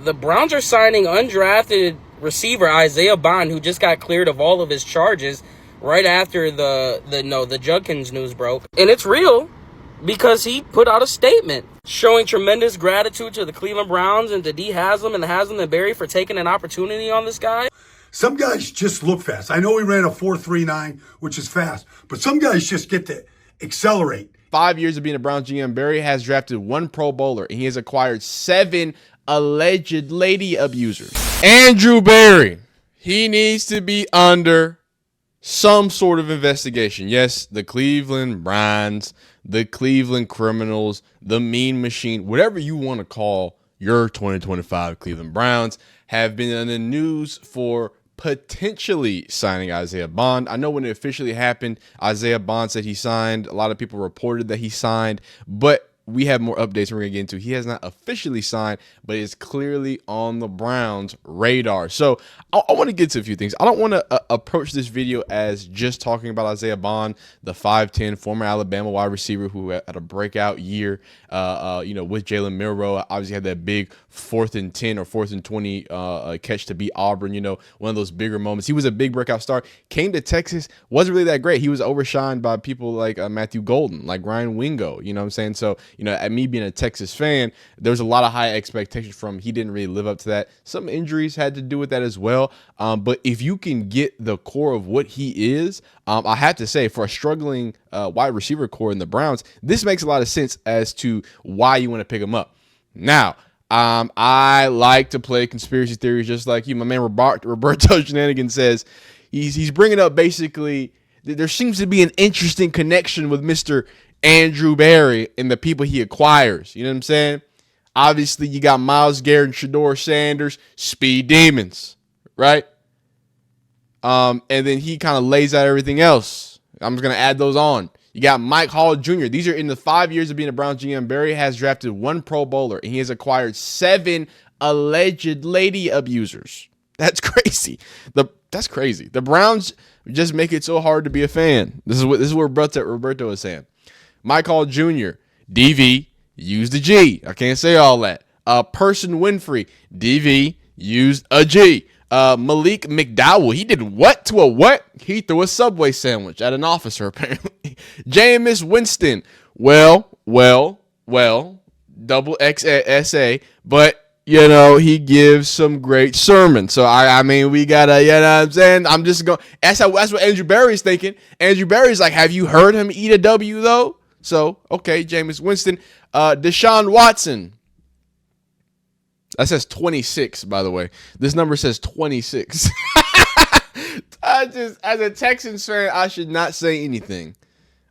the Browns are signing undrafted receiver Isaiah Bond, who just got cleared of all of his charges right after the Judkins news broke. And it's real because he put out a statement showing tremendous gratitude to the Cleveland Browns and to D. Haslam and Haslam and Barry for taking an opportunity on this guy. Some guys just look fast. I know he ran a 4.39, which is fast, but some guys just get to accelerate. 5 years of being a Browns GM, Barry has drafted 1 Pro Bowler, and he has acquired 7 alleged lady abusers. Andrew Barry, he needs to be under some sort of investigation. Yes, the Cleveland Browns, the Cleveland Criminals, the Mean Machine, whatever you want to call your 2025 Cleveland Browns, have been in the news for potentially signing Isaiah Bond. I know when it officially happened, Isaiah Bond said he signed. A lot of people reported that he signed, but we have more updates we're going to get into. He has not officially signed, but is clearly on the Browns' radar. So I want to get to a few things. I don't want to approach this video as just talking about Isaiah Bond, the 5'10", former Alabama wide receiver who had a breakout year, with Jalen Milroe. Obviously had that big 4th and 10 or 4th and 20 catch to beat Auburn, one of those bigger moments. He was a big breakout star, came to Texas, wasn't really that great. He was overshined by people like Matthew Golden, like Ryan Wingo, you know what I'm saying? So, at me being a Texas fan, there's a lot of high expectations from him. He didn't really live up to that. Some injuries had to do with that as well. But if you can get the core of what he is, I have to say, for a struggling wide receiver core in the Browns, this makes a lot of sense as to why you want to pick him up. Now, I like to play conspiracy theories just like you. My man Roberto Shenanigan says he's bringing up basically there seems to be an interesting connection with Mr. Andrew Barry and the people he acquires. You know what I'm saying? Obviously, you got Myles Garrett and Shedeur Sanders, speed demons, right? And then he kind of lays out everything else. I'm just going to add those on. You got Mike Hall Jr. These are in the 5 years of being a Browns GM. Barry has drafted 1 Pro Bowler, and he has acquired 7 alleged lady abusers. That's crazy. That's crazy. The Browns just make it so hard to be a fan. This is what Roberto is saying. Mike Hall Jr., DV, use the G. I can't say all that. Person Winfrey, DV, used a G. Malik McDowell, he did what to a what? He threw a Subway sandwich at an officer, apparently. Jameis Winston, well, double XSA, but, he gives some great sermons. So, I mean, we got to, what I'm saying? I'm just going, that's what Andrew Barry's thinking. Andrew Barry's like, have you heard him eat a W, though? So, okay, Jameis Winston. Deshaun Watson. That says 26, by the way. This number says 26. As a Texans fan, I should not say anything.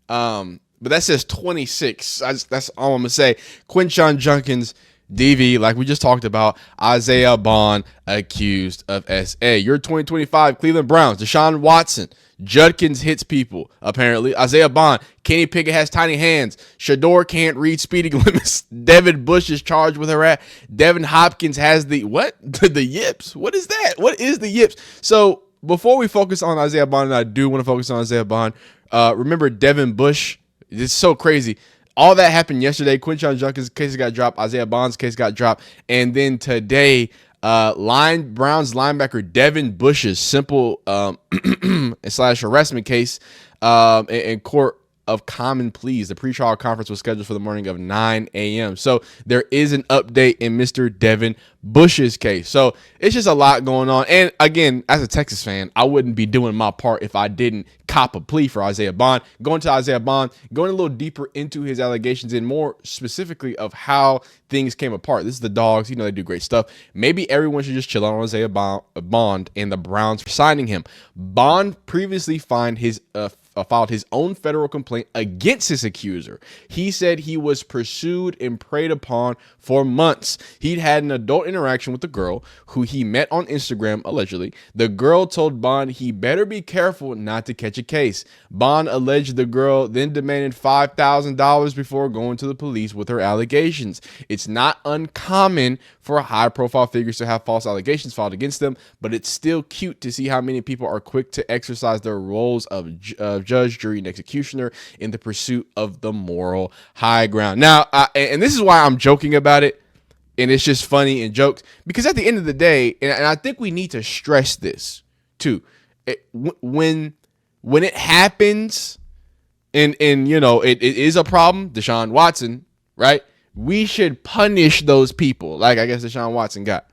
But that says 26. That's all I'm going to say. Quinshon Judkins, DV, like we just talked about. Isaiah Bond, accused of SA. Your 2025 Cleveland Browns, Deshaun Watson. Judkins hits people, apparently. Isaiah Bond, Kenny Pickett has tiny hands. Shedeur can't read speeding limits. Devin Bush is charged with harassment. Devin Hopkins has the, what? The yips. What is that? What is the yips? So before we focus on Isaiah Bond, and I do want to focus on Isaiah Bond, remember Devin Bush? It's so crazy. All that happened yesterday. Quinshon Judkins' case got dropped. Isaiah Bond's case got dropped. And then today, Browns linebacker Devin Bush's simple / harassment case in court of common pleas. The pretrial conference was scheduled for the morning of 9 a.m. So there is an update in Mr. Devin Bush's case. So it's just a lot going on. And again, as a Texas fan, I wouldn't be doing my part if I didn't cop a plea for Isaiah Bond. Going to Isaiah Bond, going a little deeper into his allegations and more specifically of how things came apart. This is the Dogs. They do great stuff. Maybe everyone should just chill out on Isaiah Bond and the Browns for signing him. Bond previously filed his own federal complaint against his accuser. He said he was pursued and preyed upon for months. He'd had an adult interaction with the girl who he met on Instagram, allegedly. The girl told Bond he better be careful not to catch a case. Bond alleged the girl then demanded $5,000 before going to the police with her allegations. It's not uncommon for high-profile figures to have false allegations filed against them, but it's still cute to see how many people are quick to exercise their roles of judge, jury, and executioner in the pursuit of the moral high ground. Now, and this is why I'm joking about it. And it's just funny and jokes because at the end of the day, and I think we need to stress this too, when it happens, and you know it is a problem, Deshaun Watson, right? We should punish those people, like I guess Deshaun Watson got.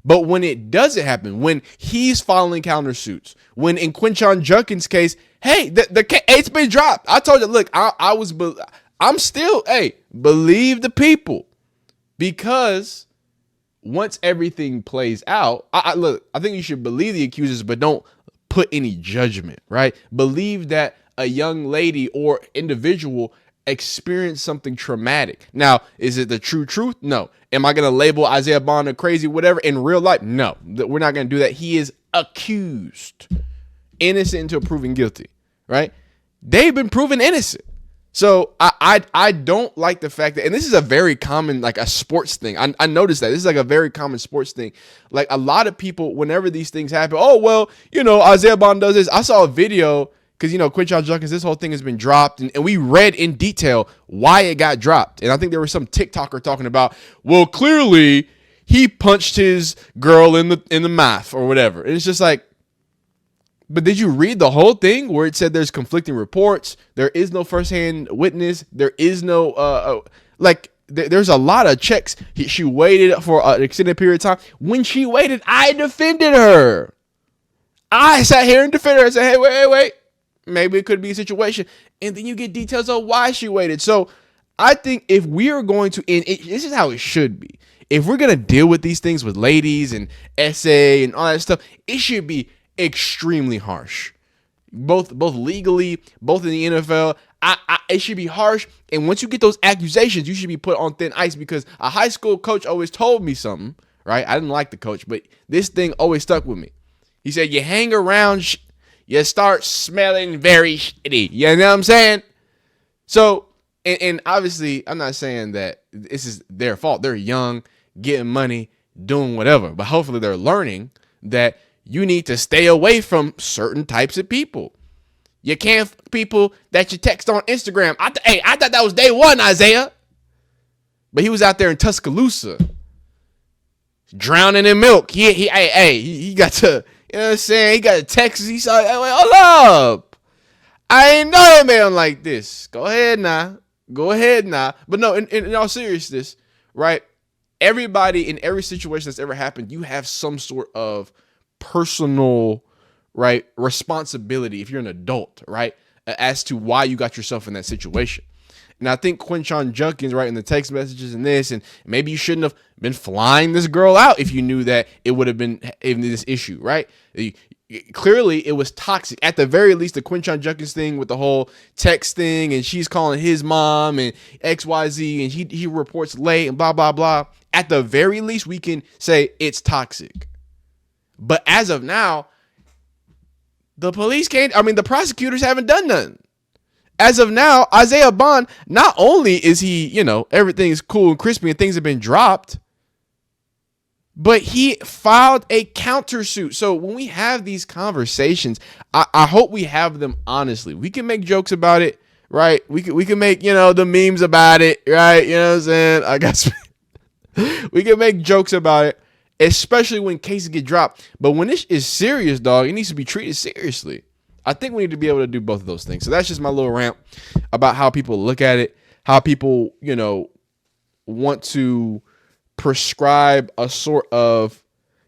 But when it doesn't happen, when he's following countersuits, when in Quinshon Judkins' case, hey, the it's been dropped. I told you, look, I'm still, hey, believe the people. Because once everything plays out, I think you should believe the accusers, but don't put any judgment, right? Believe that a young lady or individual experienced something traumatic. Now, is it the true truth? No. Am I going to label Isaiah Bond a crazy whatever in real life? No, we're not going to do that. He is accused, innocent until proven guilty, right? They've been proven innocent. So I don't like the fact that, and this is a very common, like a sports thing. I noticed that this is like a very common sports thing. Like a lot of people, whenever these things happen, oh, well, you know, Isaiah Bond does this. I saw a video because, you know, Quinshon Judkins, this whole thing has been dropped and we read in detail why it got dropped. And I think there was some TikToker talking about, well, clearly he punched his girl in the mouth or whatever. And it's just like, but did you read the whole thing where it said there's conflicting reports? There is no firsthand witness. There is no, there's a lot of checks. She waited for an extended period of time. When she waited, I defended her. I sat here and defended her and said, hey, wait. Maybe it could be a situation. And then you get details of why she waited. So I think if we are going to, this is how it should be. If we're going to deal with these things with ladies and SA and all that stuff, it should be extremely harsh, both legally, both in the NFL. It should be harsh. And once you get those accusations, you should be put on thin ice, because a high school coach always told me something, right? I didn't like the coach, but this thing always stuck with me. He said, you hang around, you start smelling very shitty. You know what I'm saying? So, and obviously, I'm not saying that this is their fault. They're young, getting money, doing whatever. But hopefully they're learning that you need to stay away from certain types of people. You can't people that you text on Instagram. I thought that was day one, Isaiah. But he was out there in Tuscaloosa, drowning in milk. He got to, you know what I'm saying? He got to Texas. He saw, hey, wait, hold up. I ain't know that man like this. Go ahead now. But no, in all seriousness, right? Everybody in every situation that's ever happened, you have some sort of personal, right, responsibility if you're an adult, right, as to why you got yourself in that situation. And I think Quinshon Judkins, right, in the text messages and this, and maybe you shouldn't have been flying this girl out if you knew that it would have been in this issue, right? Clearly, it was toxic. At the very least, the Quinshon Judkins thing with the whole text thing, and she's calling his mom and XYZ, and he reports late and blah, blah, blah. At the very least, we can say it's toxic. But as of now, the prosecutors haven't done nothing. As of now, Isaiah Bond, not only is he, you know, everything's cool and crispy and things have been dropped, but he filed a countersuit. So when we have these conversations, I hope we have them honestly. We can make jokes about it, right? We can make, you know, the memes about it, right? You know what I'm saying? I guess we can make jokes about it, especially when cases get dropped. But when this is serious, dog, it needs to be treated seriously. I think we need to be able to do both of those things. So that's just my little rant about how people look at it, how people, you know, want to prescribe a sort of,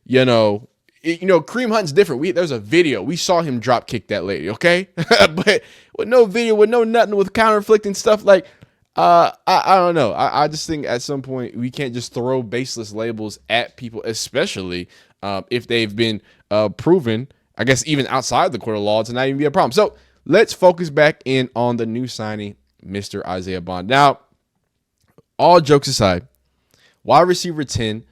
Kareem Hunt's different. There's a video. We saw him drop kick that lady, okay? But with no video, with no nothing, with counterflicting stuff, like, I don't know. I just think at some point we can't just throw baseless labels at people, especially if they've been proven, I guess, even outside the court of law, to not even be a problem. So let's focus back in on the new signing, Mr. Isaiah Bond. Now, all jokes aside, wide receiver 10,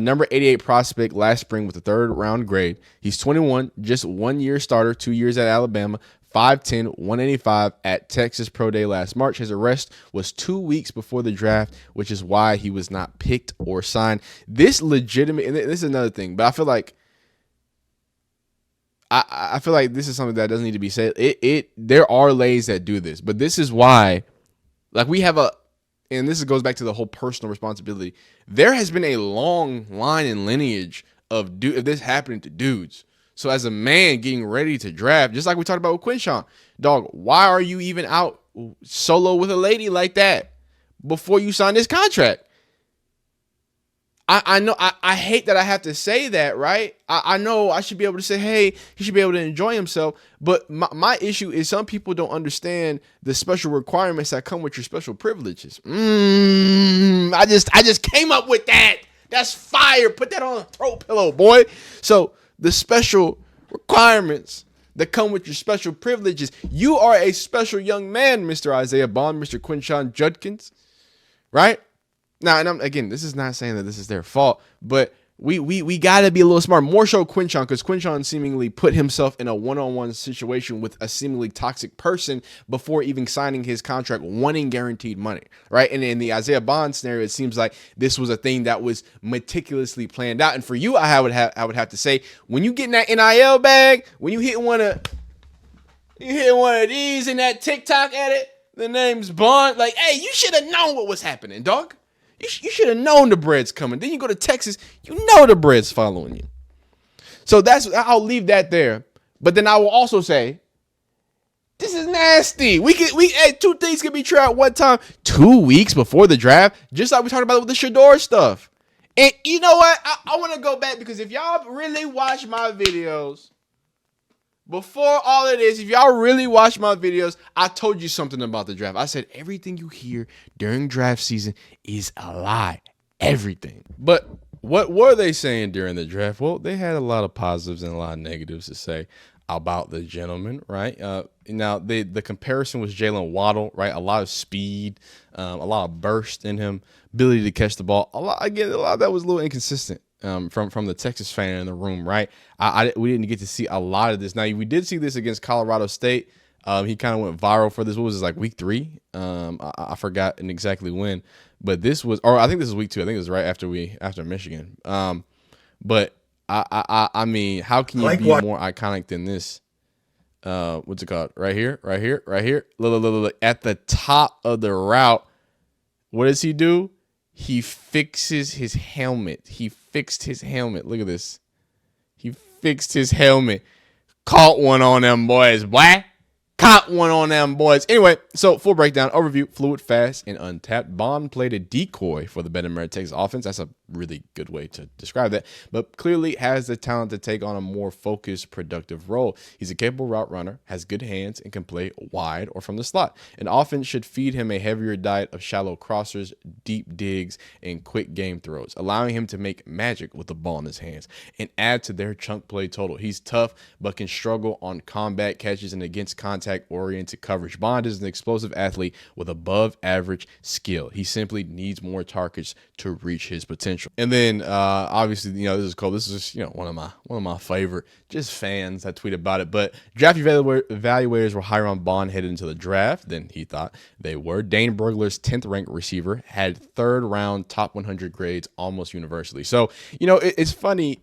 number 88 prospect last spring with a third round grade. He's 21, just 1 year starter, 2 years at Alabama, 5'10", 185 at Texas Pro Day last March. His arrest was 2 weeks before the draft, which is why he was not picked or signed. This legitimate, and this is another thing, but I feel like this is something that doesn't need to be said. There are lays that do this, but this is why, like, we have and this goes back to the whole personal responsibility. There has been a long line and lineage of this happening to dudes. So as a man getting ready to draft, just like we talked about with Quinshawn, dog, why are you even out solo with a lady like that before you sign this contract? I know I hate that I have to say that, right? I know I should be able to say, hey, he should be able to enjoy himself. But my issue is some people don't understand the special requirements that come with your special privileges. I just came up with that. That's fire. Put that on a throat pillow, boy. So the special requirements that come with your special privileges. You are a special young man, Mr. Isaiah Bond, Mr. Quinshawn Judkins, right? Now, and again, this is not saying that this is their fault, but we got to be a little smart. More so Quinshawn, because Quinshawn seemingly put himself in a one-on-one situation with a seemingly toxic person before even signing his contract, wanting guaranteed money, right? And in the Isaiah Bond scenario, it seems like this was a thing that was meticulously planned out. And for you, I would have to say, when you get in that NIL bag, when you hit one of these in that TikTok edit, the name's Bond. Like, hey, you should have known what was happening, dog. You should have known the bread's coming. Then you go to Texas, you know the bread's following you. So I'll leave that there. But then I will also say, this is nasty. Hey, two things can be true at one time. 2 weeks before the draft, just like we talked about with the Shador stuff. And you know what? I want to go back, because if y'all really watch my videos, before all of this, if y'all really watch my videos, I told you something about the draft. I said everything you hear during draft season is a lie. Everything. But what were they saying during the draft? Well, they had a lot of positives and a lot of negatives to say about the gentleman, right? Now, the comparison was Jalen Waddle, right? A lot of speed, a lot of burst in him, ability to catch the ball. A lot of that was a little inconsistent. From the Texas fan in the room, right? We didn't get to see a lot of this. Now, we did see this against Colorado State. He kind of went viral for this. What was this, like week 3? I forgot exactly when, but this was, or I think this is week 2. I think it was right after Michigan. But I mean, how can you be more iconic than this? What's it called? Right here. Look, at the top of the route. What does he do? He fixes his helmet. He fixed his helmet. Look at this. He fixed his helmet. Caught one on them boys, boy. Caught one on them boys. Anyway, so full breakdown, overview, fluid, fast, and untapped. Bond played a decoy for the Better Texas offense. That's a really good way to describe that. But clearly has the talent to take on a more focused, productive role. He's a capable route runner, has good hands, and can play wide or from the slot. An offense should feed him a heavier diet of shallow crossers, deep digs, and quick game throws, allowing him to make magic with the ball in his hands and add to their chunk play total. He's tough, but can struggle on combat catches and against contact-oriented coverage. Bond is an explosive athlete with above-average skill. He simply needs more targets to reach his potential. And then, obviously, this is cool. This is just, one of my favorite just fans that tweet about it. But draft evaluators were higher on Bond headed into the draft than he thought they were. Dane Brugler's 10th ranked receiver had 3rd round top 100 grades almost universally. So, it's funny.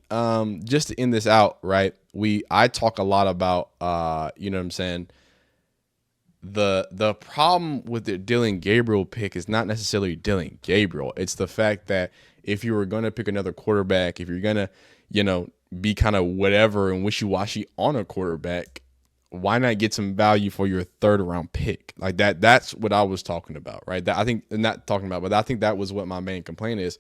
Just to end this out, right? I talk a lot about, what I'm saying. The problem with the Dylan Gabriel pick is not necessarily Dylan Gabriel. It's the fact that if you were going to pick another quarterback, if you're going to, be kind of whatever and wishy-washy on a quarterback, why not get some value for your 3rd round pick? Like that's what I was talking about, right? But I think that was what my main complaint is.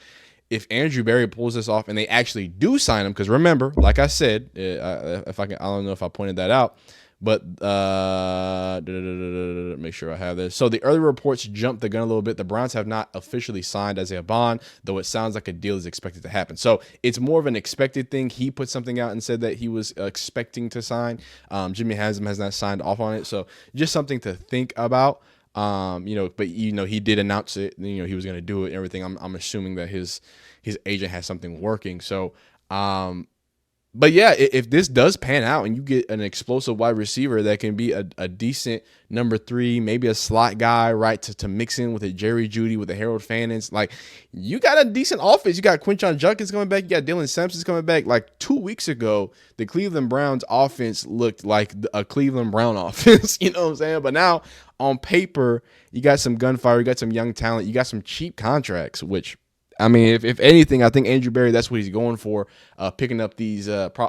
If Andrew Berry pulls this off and they actually do sign him, because remember, like I said, I don't know if I pointed that out, but make sure I have this. So the early reports jumped the gun a little bit. The Browns have not officially signed Isaiah Bond, though it sounds like a deal is expected to happen. So it's more of an expected thing. He put something out and said that he was expecting to sign. Jimmy Haslam has not signed off on it. So just something to think about. But he did announce it. He was going to do it and everything. I'm assuming that his agent has something working. So, But yeah, if this does pan out and you get an explosive wide receiver that can be a decent number 3, maybe a slot guy, right, to mix in with a Jerry Jeudy, with a Harold Fannins, like, you got a decent offense. You got Quinshon Judkins coming back. You got Dylan Sampson's coming back. Like 2 weeks ago, the Cleveland Browns offense looked like a Cleveland Brown offense. You know what I'm saying? But now on paper, you got some gunfire. You got some young talent. You got some cheap contracts, which, I mean, if anything, I think Andrew Berry, that's what he's going for, picking up these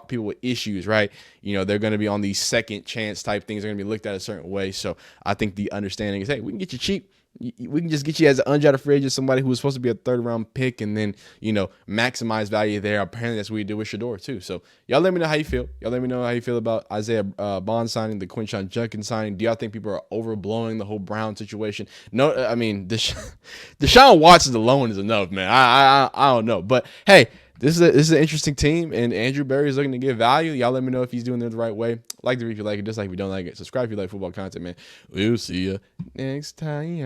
people with issues, right? You know, they're going to be on these second chance type things. They're going to be looked at a certain way. So I think the understanding is, hey, we can get you cheap. We can just get you as an undrafted free agent, somebody who was supposed to be a 3rd-round pick, and then, you know, maximize value there. Apparently, that's what we did with Shador, too. So y'all let me know how you feel. Y'all let me know how you feel about Isaiah Bond signing, the Quinshon Judkins signing. Do y'all think people are overblowing the whole Brown situation? No, I mean, Deshaun Watson alone is enough, man. I don't know. But, hey, this is an interesting team, and Andrew Berry is looking to get value. Y'all let me know if he's doing it the right way. Like the review if you like it, dislike if you don't like it. Subscribe if you like football content, man. We'll see you next time.